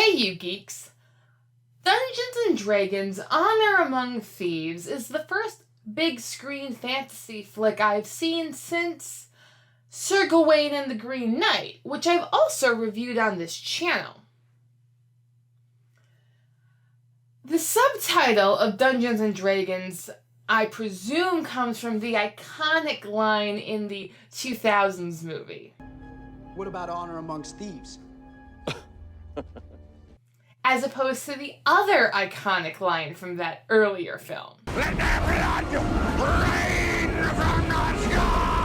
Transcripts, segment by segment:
Hey you geeks! Dungeons and Dragons Honor Among Thieves is the first big screen fantasy flick I've seen since Sir Gawain and the Green Knight, which I've also reviewed on this channel. The subtitle of Dungeons and Dragons, I presume, comes from the iconic line in the 2000s movie. What about Honor Amongst Thieves? As opposed to the other iconic line from that earlier film. Let their blood rain from the sky!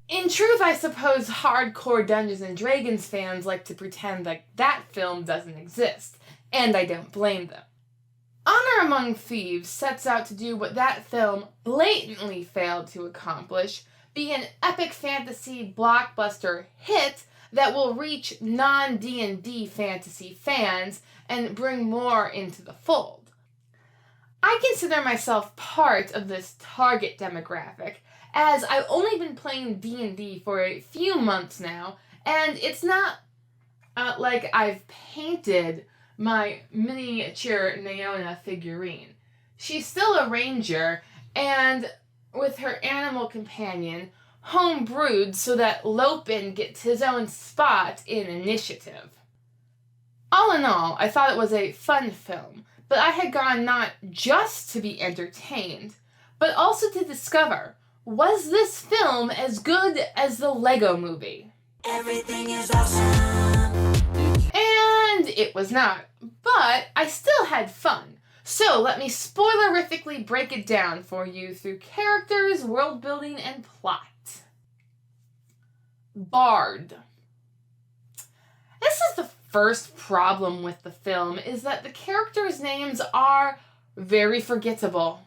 In truth, I suppose hardcore Dungeons and Dragons fans like to pretend like that film doesn't exist, and I don't blame them. Honor Among Thieves sets out to do what that film blatantly failed to accomplish, be an epic fantasy blockbuster hit that will reach non-D&D fantasy fans and bring more into the fold. I consider myself part of this target demographic, as I've only been playing D&D for a few months now, and it's not like I've painted my miniature Naona figurine. She's still a ranger, and with her animal companion, homebrewed so that Lopin gets his own spot in initiative. All in all, I thought it was a fun film, but I had gone not just to be entertained, but also to discover, was this film as good as the Lego Movie? Everything is awesome. And it was not, but I still had fun. So let me spoilerifically break it down for you through characters, world building, and plot. Bard. This is the first problem with the film, is that the characters' names are very forgettable.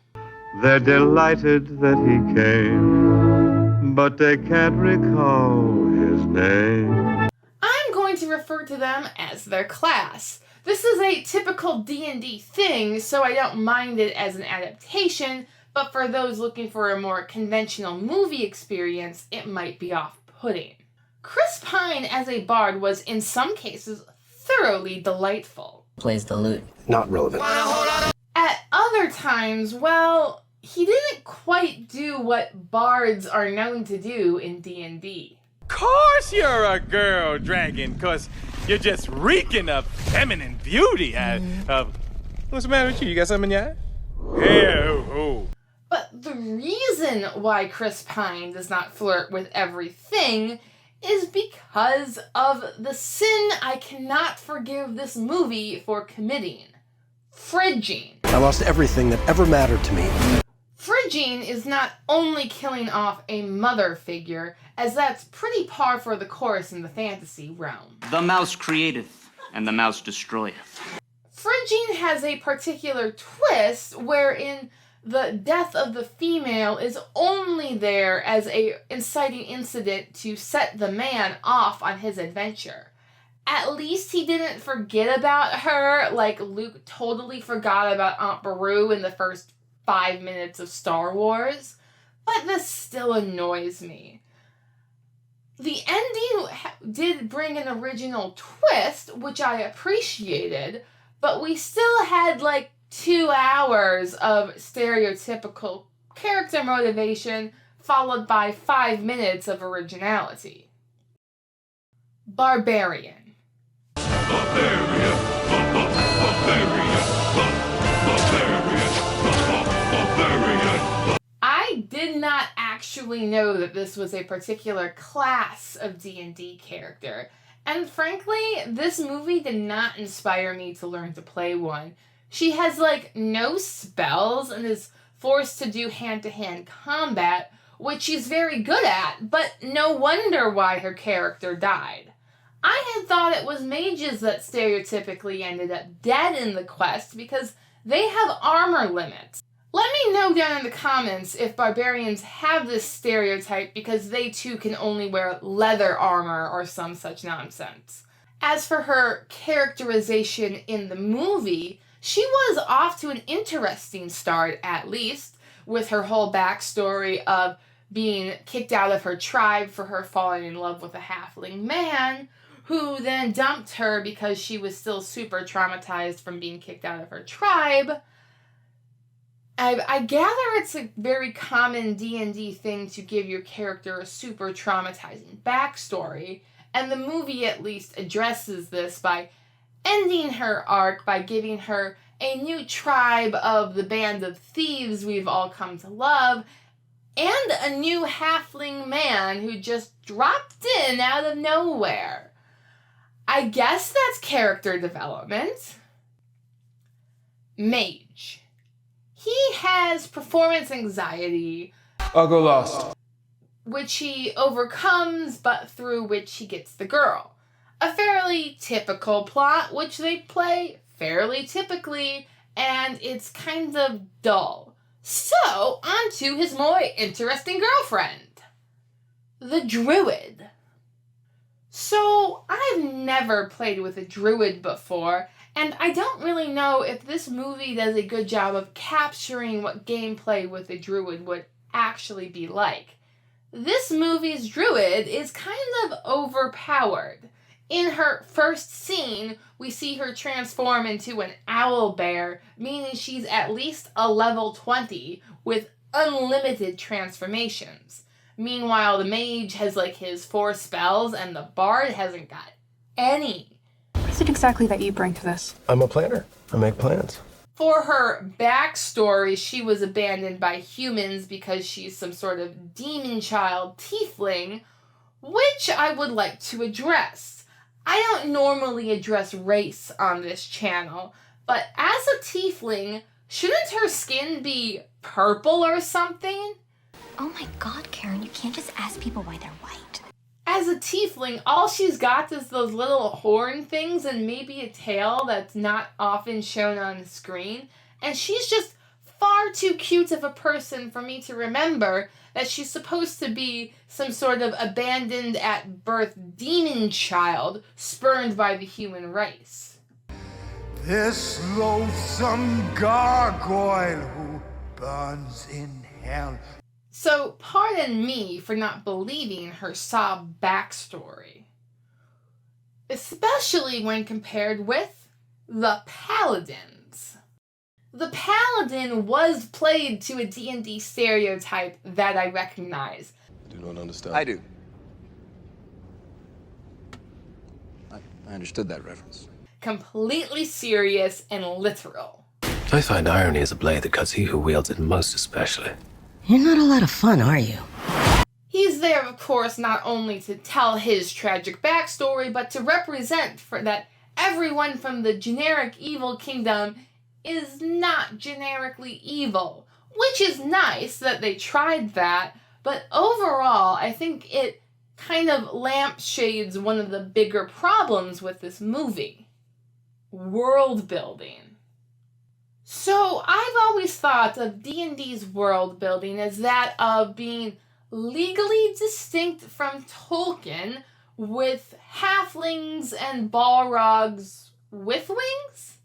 They're delighted that he came, but they can't recall his name. I'm going to refer to them as their class. This is a typical D&D thing, so I don't mind it as an adaptation, but for those looking for a more conventional movie experience, it might be off-putting. Chris Pine as a bard was, in some cases, thoroughly delightful. Plays the lute. Not relevant. At other times, well, he didn't quite do what bards are known to do in D&D. Course you're a girl dragon, 'cause you're just reeking of feminine beauty. What's the matter with you? You got something in your eye? Yeah, But the reason why Chris Pine does not flirt with everything is because of the sin I cannot forgive this movie for committing. Fridging. I lost everything that ever mattered to me. Fridging is not only killing off a mother figure, as that's pretty par for the course in the fantasy realm. The mouse createth, and the mouse destroyeth. Fridging has a particular twist wherein the death of the female is only there as a inciting incident to set the man off on his adventure. At least he didn't forget about her like Luke totally forgot about Aunt Beru in the first 5 minutes of Star Wars, but this still annoys me. The ending did bring an original twist, which I appreciated, but we still had like 2 hours of stereotypical character motivation followed by 5 minutes of originality. Barbarian. I did not actually know that this was a particular class of D&D character, and frankly, this movie did not inspire me to learn to play one. She has, like, no spells and is forced to do hand-to-hand combat, which she's very good at, but no wonder why her character died. I had thought it was mages that stereotypically ended up dead in the quest because they have armor limits. Let me know down in the comments if barbarians have this stereotype because they too can only wear leather armor or some such nonsense. As for her characterization in the movie, she was off to an interesting start, at least, with her whole backstory of being kicked out of her tribe for her falling in love with a halfling man, who then dumped her because she was still super traumatized from being kicked out of her tribe. I gather it's a very common D&D thing to give your character a super traumatizing backstory, and the movie at least addresses this by ending her arc by giving her a new tribe of the band of thieves we've all come to love, and a new halfling man who just dropped in out of nowhere. I guess that's character development. Mage. He has performance anxiety. I'll go lost. Which he overcomes, but through which he gets the girl. A fairly typical plot, which they play fairly typically, and it's kind of dull. So, on to his more interesting girlfriend. The Druid. So, I've never played with a Druid before, and I don't really know if this movie does a good job of capturing what gameplay with a Druid would actually be like. This movie's Druid is kind of overpowered. In her first scene, we see her transform into an owl bear, meaning she's at least a level 20 with unlimited transformations. Meanwhile, the mage has like his 4 spells and the bard hasn't got any. What is it exactly that you bring to this? I'm a planner. I make plans. For her backstory, she was abandoned by humans because she's some sort of demon child tiefling, which I would like to address. I don't normally address race on this channel, but as a tiefling, shouldn't her skin be purple or something? Oh my god, Karen, you can't just ask people why they're white. As a tiefling, all she's got is those little horn things and maybe a tail that's not often shown on the screen, and she's just far too cute of a person for me to remember that she's supposed to be some sort of abandoned at birth demon child spurned by the human race. This loathsome gargoyle who burns in hell. So pardon me for not believing her sob backstory, especially when compared with the Paladins. The Paladin was played to a D&D stereotype that I recognize. I do not understand. I do. I understood that reference. Completely serious and literal. I find irony is a blade that cuts he who wields it most especially. You're not a lot of fun, are you? He's there, of course, not only to tell his tragic backstory, but to represent for that everyone from the generic evil kingdom is not generically evil. Which is nice that they tried that, but overall, I think it kind of lampshades one of the bigger problems with this movie. World building. So I've always thought of D&D's world building as that of being legally distinct from Tolkien, with halflings and balrogs with wings?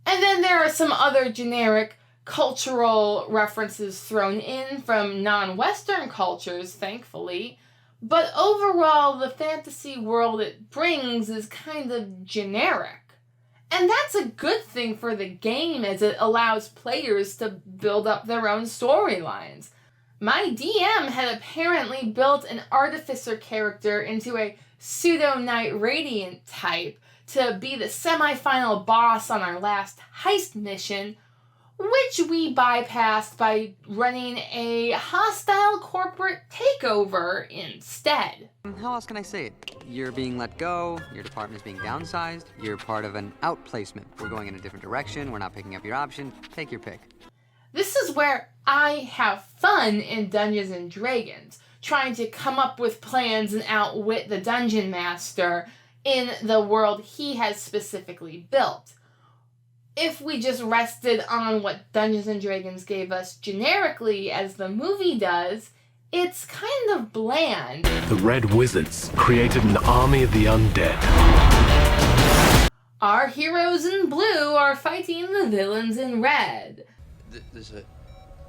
And then there are some other generic cultural references thrown in from non-Western cultures, thankfully, but overall the fantasy world it brings is kind of generic. And that's a good thing for the game as it allows players to build up their own storylines. My DM had apparently built an artificer character into a pseudo-knight radiant type to be the semi-final boss on our last heist mission, which we bypassed by running a hostile corporate takeover instead. How else can I say it? You're being let go, your department's being downsized, you're part of an outplacement. We're going in a different direction, we're not picking up your option, take your pick. This is where I have fun in Dungeons and Dragons, trying to come up with plans and outwit the dungeon master in the world he has specifically built. If we just rested on what Dungeons and Dragons gave us generically as the movie does, it's kind of bland. The Red Wizards created an army of the undead. Our heroes in blue are fighting the villains in red. There's a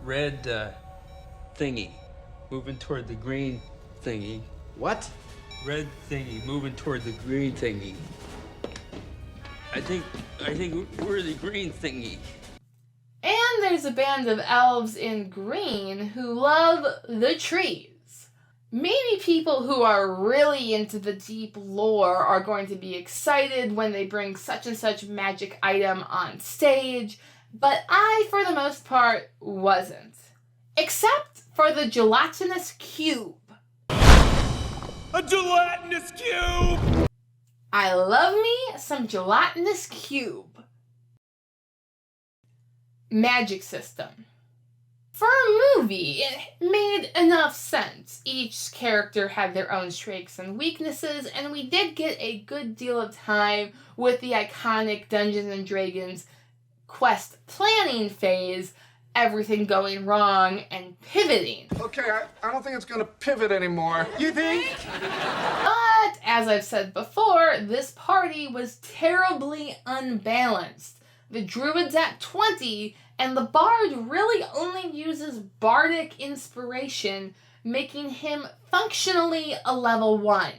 red thingy moving toward the green thingy. What? red thingy moving toward the green thingy. I think we're the green thingy. And there's a band of elves in green who love the trees. Maybe people who are really into the deep lore are going to be excited when they bring such and such magic item on stage, but I, for the most part, wasn't. Except for the gelatinous cube. A gelatinous cube! I love me some gelatinous cube. Magic system. For a movie, it made enough sense. Each character had their own strengths and weaknesses, and we did get a good deal of time with the iconic Dungeons & Dragons quest planning phase, everything going wrong and pivoting. Okay, I don't think it's gonna pivot anymore. You think? But, as I've said before, this party was terribly unbalanced. The druid's at 20, and the bard really only uses bardic inspiration, making him functionally a level 1.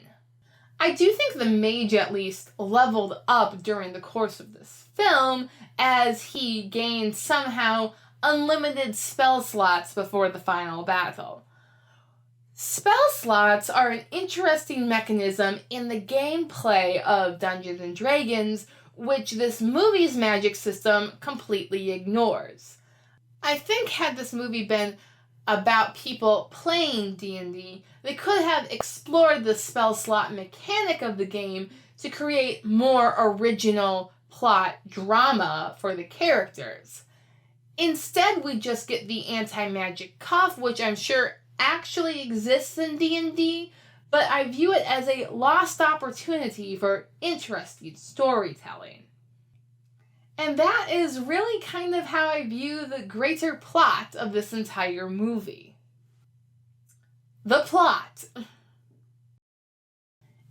I do think the mage at least leveled up during the course of this film, as he gained somehow unlimited spell slots before the final battle. Spell slots are an interesting mechanism in the gameplay of Dungeons & Dragons, which this movie's magic system completely ignores. I think had this movie been about people playing D&D, they could have explored the spell slot mechanic of the game to create more original plot drama for the characters. Instead, we just get the anti-magic cuff, which I'm sure actually exists in D&D, but I view it as a lost opportunity for interesting storytelling. And that is really kind of how I view the greater plot of this entire movie. The plot.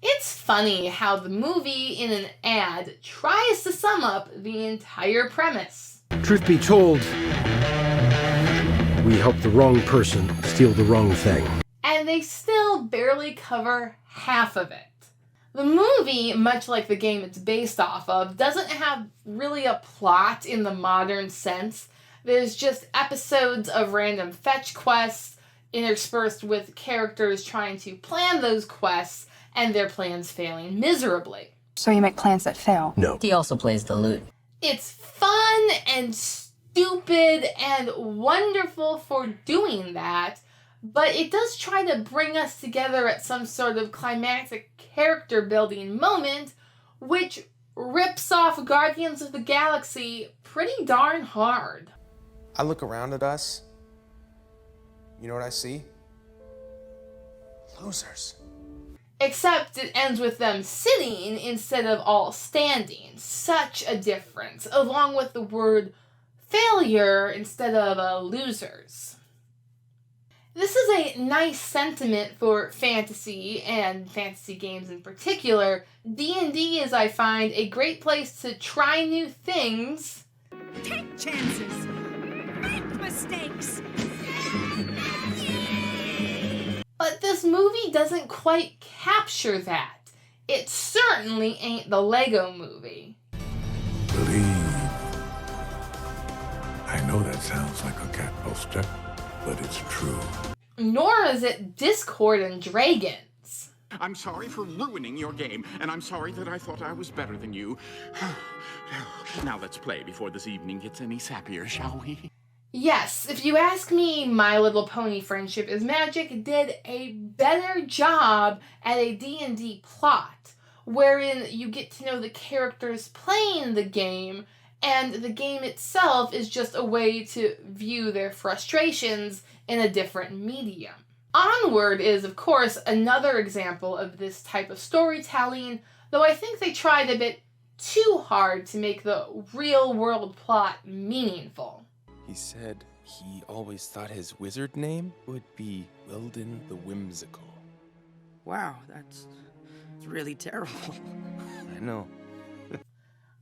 It's funny how the movie in an ad tries to sum up the entire premise. Truth be told, we helped the wrong person steal the wrong thing. And they still barely cover half of it. The movie, much like the game it's based off of, doesn't have really a plot in the modern sense. There's just episodes of random fetch quests interspersed with characters trying to plan those quests and their plans failing miserably. So you make plans that fail? No. He also plays the lute. It's fun and stupid and wonderful for doing that, but it does try to bring us together at some sort of climactic character building moment, which rips off Guardians of the Galaxy pretty darn hard. I look around at us. You know what I see? Losers. Except it ends with them sitting instead of all standing. Such a difference, along with the word failure instead of losers. This is a nice sentiment for fantasy, and fantasy games in particular. D&D is, I find, a great place to try new things. Take chances. Make mistakes. But this movie doesn't quite capture that. It certainly ain't the Lego Movie. Believe. I know that sounds like a cat poster, but it's true. Nor is it Discord and Dragons. I'm sorry for ruining your game, and I'm sorry that I thought I was better than you. Now let's play before this evening gets any sappier, shall we? Yes, if you ask me, My Little Pony Friendship is Magic did a better job at a D&D plot, wherein you get to know the characters playing the game, and the game itself is just a way to view their frustrations in a different medium. Onward is, of course, another example of this type of storytelling, though I think they tried a bit too hard to make the real-world plot meaningful. He said he always thought his wizard name would be Wilden the Whimsical. Wow, that's really terrible. I know.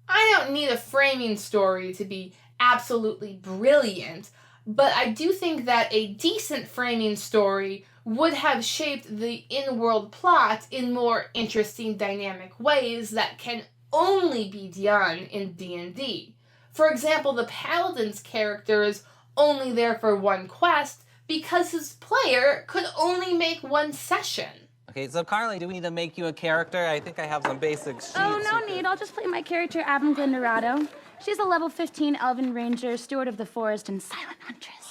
I don't need a framing story to be absolutely brilliant, but I do think that a decent framing story would have shaped the in-world plot in more interesting dynamic ways that can only be done in D&D. For example, the Paladin's character is only there for one quest because his player could only make one session. Okay, so Carly, do we need to make you a character? I think I have some basic sheets. Oh, no need. I'll just play my character, Avangard Dorado. She's a level 15 Elven Ranger, Steward of the Forest, and Silent Huntress.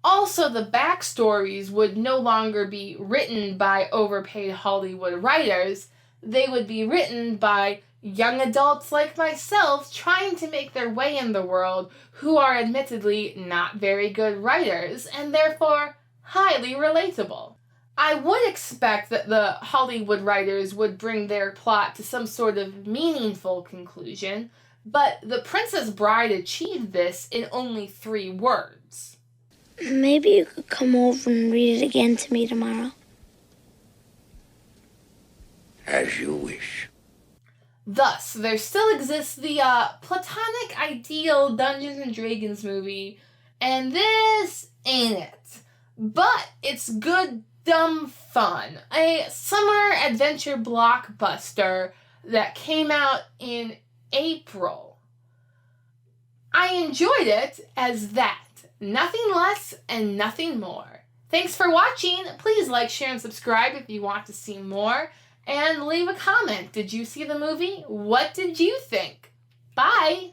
Also, the backstories would no longer be written by overpaid Hollywood writers. They would be written by young adults like myself trying to make their way in the world who are admittedly not very good writers and therefore highly relatable. I would expect that the Hollywood writers would bring their plot to some sort of meaningful conclusion, but The Princess Bride achieved this in only 3 words. Maybe you could come over and read it again to me tomorrow. As you wish. Thus, there still exists the platonic ideal Dungeons & Dragons movie, and this ain't it. But it's good, dumb fun. A summer adventure blockbuster that came out in April. I enjoyed it as that. Nothing less and nothing more. Thanks for watching. Please like, share, and subscribe if you want to see more. And leave a comment. Did you see the movie? What did you think? Bye!